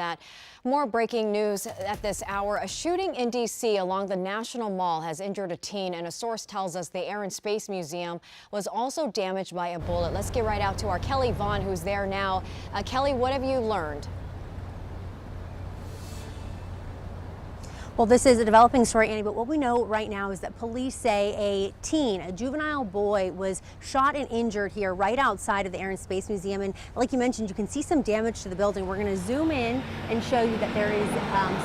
That. More breaking news at this hour. A shooting in D.C. along the National Mall has injured a teen, and a source tells us the Air and Space Museum was also damaged by a bullet. Let's get right out to our Kelly Vaughn, who's there now. Kelly, what have you learned? Well, this is a developing story, Annie, but what we know right now is that police say a juvenile boy, was shot and injured here right outside of the Air and Space Museum. And like you mentioned, you can see some damage to the building. We're going to zoom in and show you that there is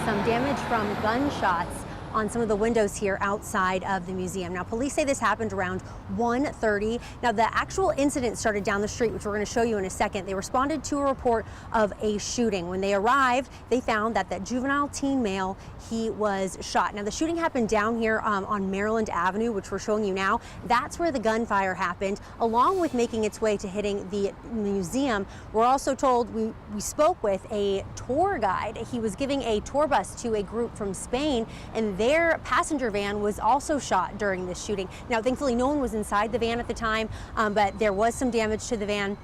some damage from gunshots on some of the windows here outside of the museum. Now, police say this happened around 1:30. Now, the actual incident started down the street, which we're going to show you in a second. They responded to a report of a shooting. When they arrived, they found that juvenile teen male, he was shot. Now, the shooting happened down here on Maryland Avenue, which we're showing you now. That's where the gunfire happened, along with making its way to hitting the museum. We're also told, we spoke with a tour guide. He was giving a tour bus to a group from Spain, and their passenger van was also shot during this shooting. Now, thankfully, no one was inside the van at the time, but there was some damage to the van.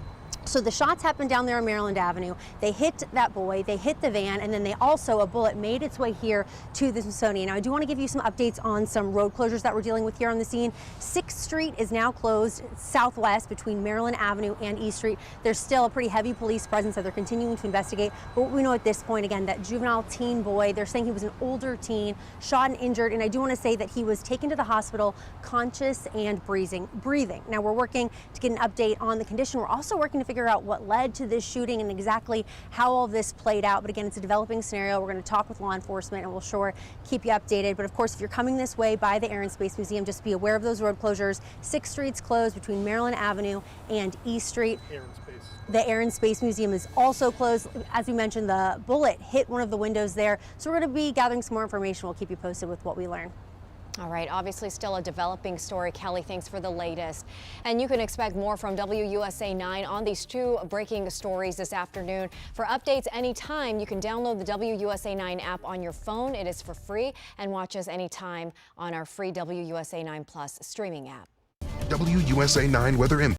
So the shots happened down there on Maryland Avenue. They hit that boy, they hit the van, and then a bullet made its way here to the Smithsonian. Now, I do want to give you some updates on some road closures that we're dealing with here on the scene. 6th Street is now closed southwest between Maryland Avenue and East Street. There's still a pretty heavy police presence that they're continuing to investigate. But what we know at this point, again, that juvenile teen boy, they're saying he was an older teen, shot and injured. And I do want to say that he was taken to the hospital conscious and breathing. Now, we're working to get an update on the condition. We're also working to figure out what led to this shooting and exactly how all this played out. But again, it's a developing scenario. We're going to talk with law enforcement, and we'll sure keep you updated. But of course, if you're coming this way by the Air and Space Museum, just be aware of those road closures. 6th Street's closed between Maryland Avenue and East Street. The Air and Space Museum is also closed. As we mentioned, the bullet hit one of the windows there. So we're going to be gathering some more information. We'll keep you posted with what we learn. All right, obviously still a developing story. Kelly, thanks for the latest. And you can expect more from WUSA 9 on these two breaking stories this afternoon. For updates anytime, you can download the WUSA 9 app on your phone. It is for free, and watch us anytime on our free WUSA 9 Plus streaming app. WUSA 9 Weather Info.